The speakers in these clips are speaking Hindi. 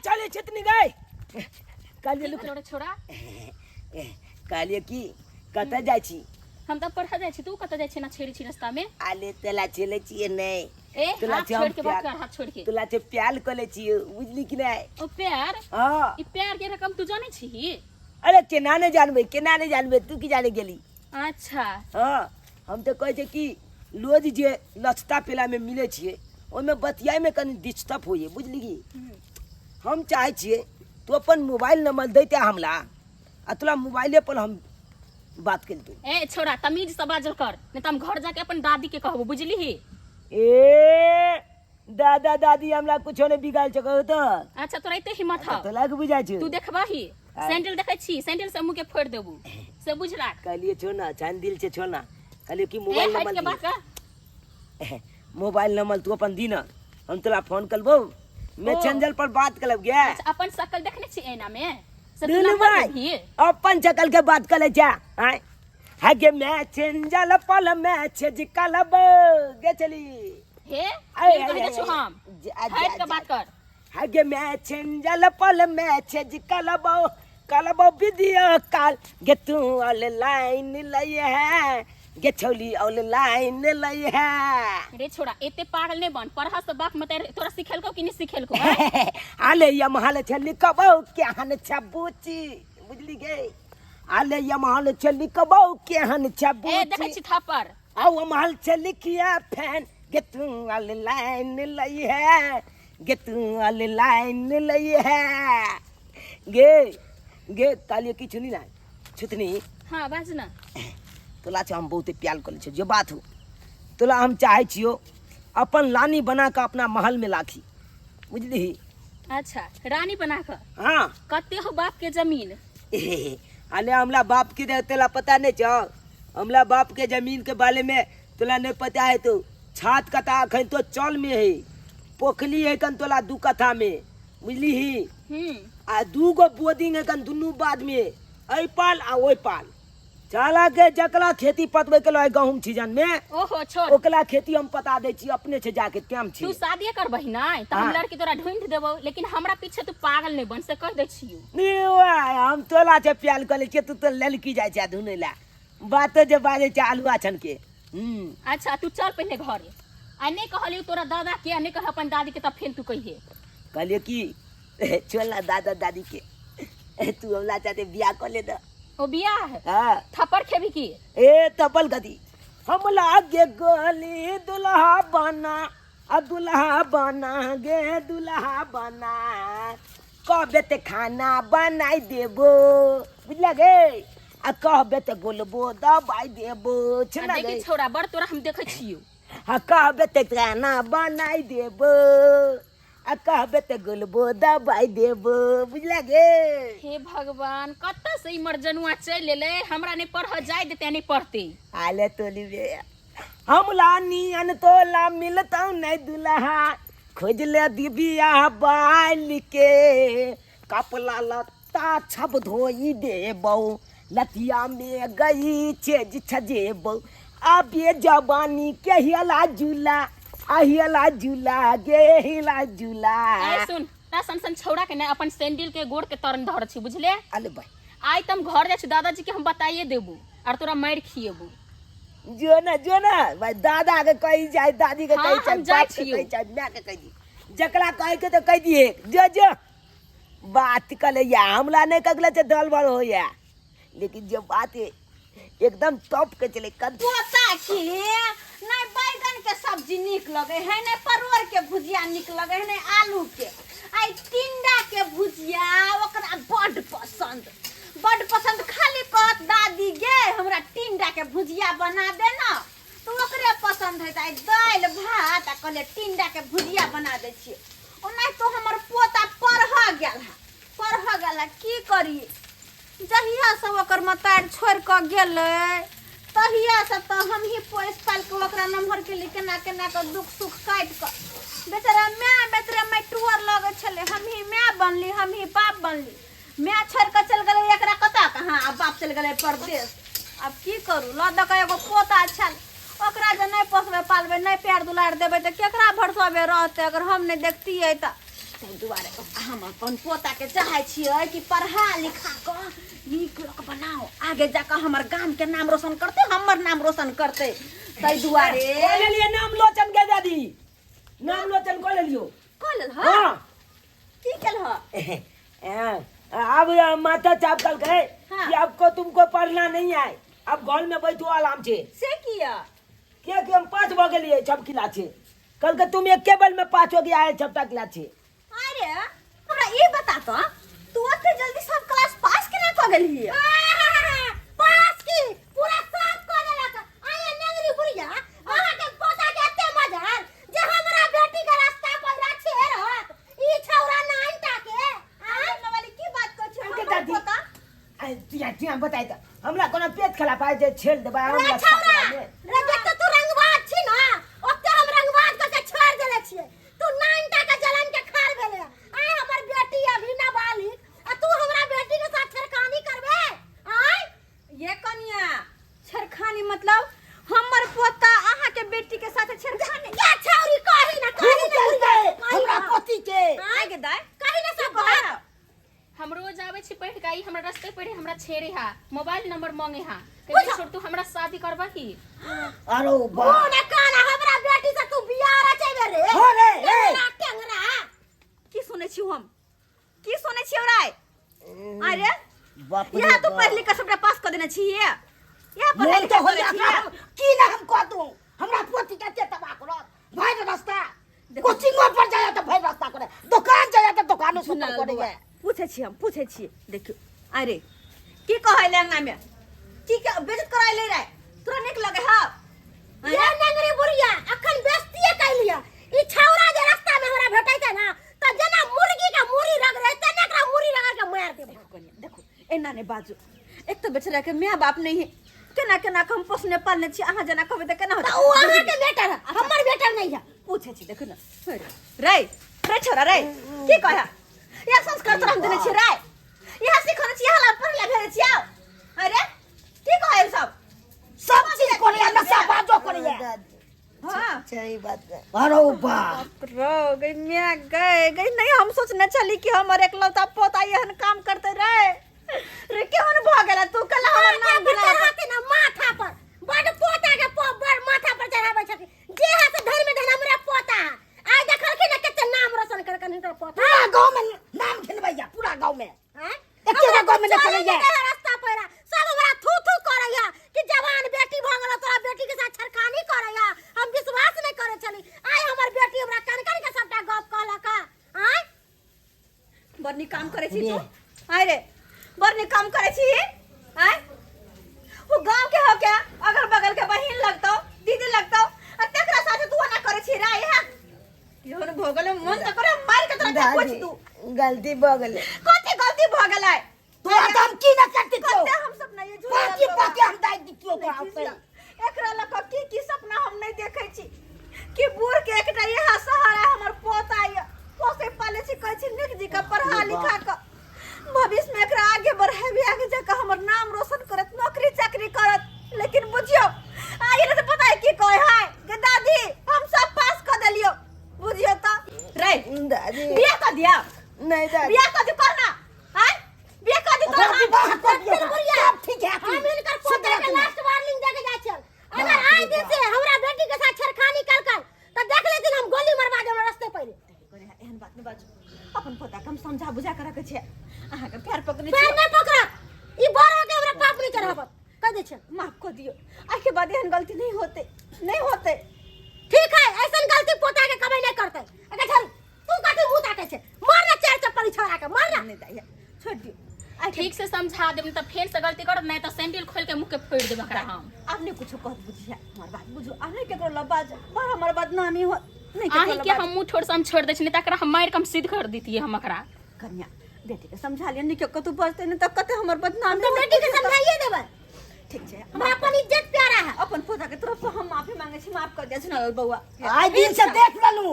चले छितनी गए कालिए लोड़ा छोड़ा कालिए की कत जाय छी हम त पढ़ा जाय छी तू कत जाय छी ना छेड़ी छी रास्ता में आले तेला चले छी नहीं ए हाथ छोड़ के बात कर हाथ छोड़ के तुला से प्यार कले छी बुझली कि नहीं ओ प्यार हां ई प्यार के रकम तू जाने छी अरे केना नहीं जानबे तू की जाने गेली अच्छा हां हम तो कहे छे कि रोज जे लचता पेला में मिले छिए ओमे बतियाए में कनी डिस्टर्ब होए बुझली की हम चाहे छिए तू अपन मोबाइल नंबर देते हमला आ तोला मोबाइले पर हम बात कर तू ए छोड़ा तमीज से बाजल कर नहीं त हम घर जाके अपन दादी के कहबो बुझली ही ए दादा दादी हमला कुछो ने बिगाड़ चको तो अच्छा तोरा इते हिम्मत ह तोला के बुझाय छ तू देखबा ही सैंडल देखै छी सैंडल से मुंह के फोड़ देबू से बुझ राख कहलिए छो ना चांद दिल से छो ना कहलिए कि मोबाइल नंबर के बात कर मोबाइल नंबर तू अपन दी ना हम तोला फोन करबो मैसेंजर पर बात करब गे अच्छा अपन शकल देखने छी एना में से तू दिल ना भाई अपन शकल के बात करे जा हां हगे मैसेंजर पर मैसेज करब गे चली हे ये कह दे छु हम हट के बात कर हगे मैसेंजर पर मैसेज करब वीडियो कॉल गे तू ऑनलाइन लई है गे छौली ऑनलाइन लई है रे छोड़ा एते पागल ने बन पढ़ा से बाप मत तोरा सिखेलको कि नहीं सिखेलको आले या महल छली कबौ केहन छबूची बुझली गे आले या महल छली कबौ केहन छबूची ए देखै छी थापर आओ महल छली किया फैन गे तू ऑनलाइन लई है गे तू ऑनलाइन लई है गे कालिए की सुनी ना छुतनी हां बाज ना तोला से हम बहुत प्यार कर छे जो बात हो तोला हम चाहे छियो अपन रानी बना के अपना महल में लाखी बुझली अच्छा रानी बना के हां कते हो बाप के जमीन आले हमला बाप की तेला पता नहीं छ हमला बाप के जमीन के बारे में तोला नहीं पता है तो छात कथा अखन तो चल में है पोखली है कन तोला दू कथा में बुझली आ दू गो बोर्डिंग है कन दुनू बाद में ऐ पाल आ ओइ पाल चला के जकला खेती पतवे के लय गहूम सीजन में ओहो छोड़ ओकला खेती हम पता दे छी अपने से जाके काम छी तू शादी कर बहिना त हम लड़की तोरा ढूंढ देबो लेकिन हमरा पीछे तू पागल नहीं बन से कह दे छियो नहीं हम तोला से प्यार कर ले छी तू तो ललकी जाय छ ढूंढेला बात जे बाजे छ आलूआ छन के अच्छा तू चल पहले घरे आ नहीं कहलियो तोरा दादा के नहीं कह अपन दादी के त फेन तू कहिए कहलिए कि चल ना दादा दादी के तू हमला चाहते बियाह कर ले द ओ बियाह हां थप्पड़ खेबी की ए तपल गदी हम लागे गली दुल्हा बना गे दुल्हा बना कहबे ते खाना बनाई देबो बुझला गे आ कहबे ते गोलबो दबाई देबो छना देखी छोड़ा बड़ तोरा हम देखै छियो आ कहबे ते खाना बनाई देबो आ कहबे ते गोलबो दबाई देबो बुझला गे हे भगवान कत से इमर जनुआ चल लेले हमरा नहीं पढ़ जाय देते नहीं पढ़ते आले तोली बे हमला नियन तोला मिलतौ नहीं दुल्हा खोज ले दिबिया बाल के कपला लत्ता छब धोई देबौ लतिया में गई छे छजेबौ अब ये जवानी के हिला झूला गे हिला झूला ए सुन ता सन छौड़ा के ने अपन सैंडल के गोड़ के तरन धर छी बुझले अले भाई आई तम घर जा छी दादाजी के हम बताइए देबू और तोरा मार खिएबू जो ना भाई दादा के कही जाए दादी के कही हम जाय छियो मैं के कही जकरा कहे के तो कह दिए जो बात कर या हमला नहीं कगला से दल बड़ हो या लेकिन जो बात है एकदम टॉप के चले कद पोता की नहीं बैगन के सब्जी निक लगे है नहीं परवर के भुजिया निक लगे है नहीं आलू के आई टिंडा के भुजिया ओकरा बड़ पसंद खाली कहत दादी गे हमरा टिंडा के भुजिया बना दे ना तो ओकरे पसंद है आई दाल भात आ कहले टिंडा के भुजिया बना दे छी ओ नहीं तो हमर पोता पढ़ गेल की करी जहिया से ओकर मतार छोड़ के गेले तहिया से तो हम ही पोस पाल के ओकरा नंबर के लिए केना के दुख सुख काट के बेचारा मैं टूअर लगे छले हम ही मैं बनली हम ही बाप बनली मैं छोड़ के चल गले एकरा कता कहां अब बाप चल गले परदेश अब की करू लद के एगो पोता अच्छा ओकरा जे नहीं पोसबे पालबे नहीं प्यार दुलार देबे त केकरा भरसबे रहते अगर हम नहीं देखती है त ताहि दुआरे हम अपन पोता के चाहे छियै कि पढ़ा लिखा कऽ नीक लोक बनाओ, आगे जाकर हमर गाम के नाम रोशन करते, हमर नाम रोशन करते। ताहि दुआरे कह लेलिए नाम लोचन के दादी, नाम लोचन कह लेलियो। कह लेल हाँ की केल ह अब माता चाप कल गए हाँ। कि आपको तुमको पढ़ना नहीं है, अब घर में बैठो आराम से। से किया क्या कि हम 5 हो गए छप क्लास से, कल के तुम एक केबल में 5 हो गया है छपटा क्लास से। अरे हमरा ई बता तो तू ओते जल्दी सब क्लास पास केना क गेलही? पास की पूरा सब क देलक। आये नगरी बुढ़िया अहाँ के पोता के एते मजाल जे हमरा बेटी के रास्ता पर राखे रहत, ई छौरा नानटा के आ वाली की बात क छ के हमर दादी? पोता? तिया बताई त हमरा कोनो पेट खला पाए जे छेड़ देबा रे हमरा छौरा साथ में। रे देख तू रंगबाज छी ना, ओते हम रंगबाज क के छोड़ देले छियै। तू नानटा के जलन के खार भेले। आय हमर बेटी अभी नाबालिग आ तू हमरा बेटी के साथ छेड़खानी करबे? आय ये कनिया छेड़खानी मतलब हमर पोता अहाँ के बेटी के साथ छेड़खानी? क्या छौरी कही ना हमरा पोती के आय गे दाय कही ना सब बात। हम रोज आवे छी पढ़ के, हमरा रास्ते पढ़े हमरा छेड़े हा, मोबाइल नंबर मांगे हा, बुझा। कहे छोड़ तू हमरा शादी करबा की? अरे बा ओ ना काना हमरा बेटी से तू बियाह रचैबे रे? हो रे टेंगरा टेंगरा की सुनै छी हम? की सुनै छी हमरा? अरे बाप रे यहाँ तू बाप। पढ़ लिख के सबटा पास कर देने छी ये? यहाँ पढ़ मोन लिख तो के हो करे जा छी? की ना हम कह दूं, हमरा पोती के के तबाह करत भाई रास्ता देखो। कोचिंगो पर जाया त भाई रास्ता करे, दुकान जाया त दुकानो सुंदर सुनल करे बौआ, है। पूछे छी देखियो। अरे की कहै लेंगा में की के बेइज्जत कराय ले रे? तोरा निक लगे हा? ये नंगरी बुढ़िया अखन बेइज्जती कर लिया। ई छौरा जे रास्ता में हमरा भेटै छै ना त जना मुर्गी के मुरी रग रहे त एकरा मुरी रगा के मार देबे। देखो एना ने बाजू, एक तो बेचारा के माय बाप नहीं है, केना केना हम पोसने पालने छी, अहाँ जना कहबे त केना होत? ओ अहाँ के बेटा है, हमर बेटा नहीं है। पूछे छी देखो ना रे रे छोरा रे की कहया? या संस्कार तोरा हम देने छी रे? या सिखने छी हला पढ़ले भेले छी? अरे की कहै सब चीज करे है नशा बाजो करे है। हां सही बात है। अरे बाप रो गई मैं गई नहीं, हम सोचने चली कि हमर एकलौता पोता एहन काम करते रे केहन भ गेला? तू कला हमर नाम गिना रहते ना माथा पर बड़ पोता के बड़ माथा पर चढ़ाबै छथि जे हाथ धर में धर हमरा पोता आइ देखल के ना कते नाम रोशन कर के हिनकर पोता पूरा गांव में नाम घिनबैया, पूरा गांव में हैं? एकेगो गांव में न करैया। रास्ता पर सब हमरा थू थू करैया कि जवान बेटी भ गेल तोरा बेटी के साथ छड़खानी करैया। हम विश्वास नहीं करे छली, आइ हमर बेटी हमरा कन कन के सबटा गप कहलक। आइ बड़नी काम करे छी तू? आइ रे बड़नी काम करे छी? आइ वो गांव के हो क्या अगल बगल के बहिन लगतो, दीदी लगतो, आ तेकरा साथे तू ना करे छी रे? यहाँ योन भोगले मन त करे मार के तोरा कुछ तू गलती भ गेले। कते गलती भ गेलै? तो हम की न करती तो कते हम सपना ये झूठ पाकी पाकी हम दाइ दितियो तो आपसे। एकरा लक की सपना हम नहीं देखे छी कि बूढ़ के एकटा यह सहारा हमर पोता ये पोसे पाले छी, कहै छी निक जी का पढ़ा लिखा क भविष्य में एकरा आगे बढ़ाबे, आगे जाकर हमर नाम रोशन करत, नौकरी चाकरी करत। लेकिन बुझियो आगे न पता है की कहै है कि दादी हम सब पास कर देलियो। बुझियो त रे दादी बियाह कर दिया? नहीं दादी बियाह कर दी करना? हैं बियाह कर दी तो विवाह कर दिया। सब ठीक है हम इनकर पोता के लास्ट वार्निंग देके जाय छल। अगर आइ दिन से हमरा बेटी के साथ छड़खानी करकल त देख लेथिन हम गोली मरवा देब रास्ते पर। एहन बात नहीं बाजू, अपन पोता के हम समझा बुझा के रखे छै। अहाँ के पैर पकड़ने छी? पैर नहीं पकड़ा, ई बड़ के हमरा पाप नहीं चढ़ाबत, कह दे छै माफ कर दियो। आज के बाद एहन गलती नहीं होते। ठीक है ऐसन गलती पोता के कभी नहीं करते। अगर चल तू काटे मुंह ताटे छै, मारना चार चप्पल छोड़ा के मारना नहीं दैया, छोड़ दियो। ठीक से समझा देब त फेर से गलती करत नहीं त सैंडल खोल के मुंह के फोड़ देब एकरा हम। आपने कुछ कहत बुझिया हमर बात बुझो, आने केकरो लबाज बार हमर बदनामी हो नहीं आही के हम मुंह ठोड़ से हम छोड़ दे छी, नहीं त एकरा हम मार के हम सिद्ध कर देतिए हम एकरा। कन्या बेटी के समझा लिया, नहीं कतु बजते नहीं त कते हमर बदनामी हो। बेटी के समझाइए देबे ठीक छै, हमरा अपन इज्जत प्यारा है। अपन पोता के तरफ से हम माफी मांगे छी, माफ कर दे सुनल बउआ। आज दिन से देख ललू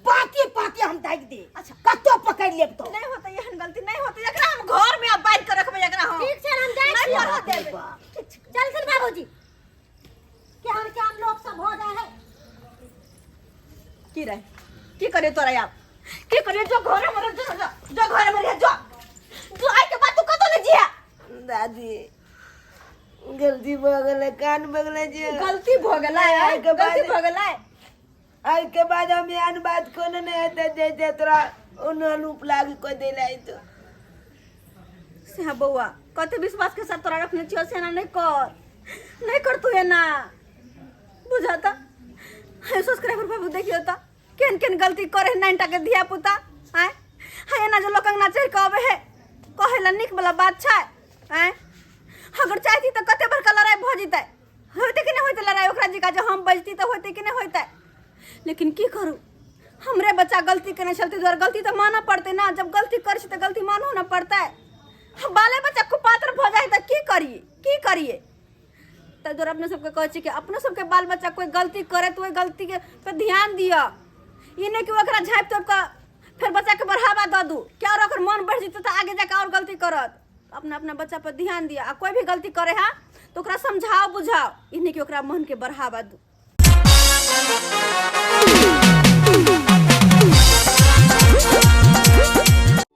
पाती पाती हम दाइ दे। अच्छा कतो पकड़ लेब तो नहीं होता एहन गलती नहीं होता, एकरा हम घर में अब बांध के रखबे एकरा हम। ठीक छै हम जाय छी पढ़ा देबे। चल सुन बाबूजी क्या लोग सब हो जाए है की रे की करे तोरा यार की करे जो घर में गलती हो गेलै कान बगले जे गलती भ गेलै आइ के बाद- गलती भ गेलै आई के बाद हम यान बात कोनो नहीं हेते जैसे तोरा अनुरूप लागी कोई देला तो से हाँ बउआ कते विश्वास के साथ तोरा रखने छियो से ना नहीं कर तू एना बुझाता है सब्सक्राइबर बाबू देखियो त केन केन गलती करे नाइनटा के धिया पुता हैं है ना जो लोक ना चाह कहबे है कहेला निक वाला बात छै हैं अगर चाहती त कते बड़का लड़ाई भ जइतै होते कि नहीं होते लड़ाई ओकरा जी का जो हम बजती त होते कि नहीं होते लेकिन की करू हमरे बच्चा गलती करने चलते द्वारा गलती तो माना पड़ते ना जब गलती कर तो गलती मानो ना पड़ता है हम बाले बच्चा कुपात्र भ जाए तो की करिए तो द्वारा अपने सबके कहे कि अपने सबके बाल बच्चा कोई गलती करे तो गलती के पे ध्यान दिया ये नहीं कि ओकरा झाँप तोप का फिर बच्चा के बढ़ावा द दू क्या और ओकर मन बढ़ जते तो आगे जाकर और गलती करत अपना अपना बच्चा पर ध्यान दिया आ कोई भी गलती करे हा तो ओकरा समझाओ बुझाओ ये नहीं कि ओकरा मन के बढ़ावा दू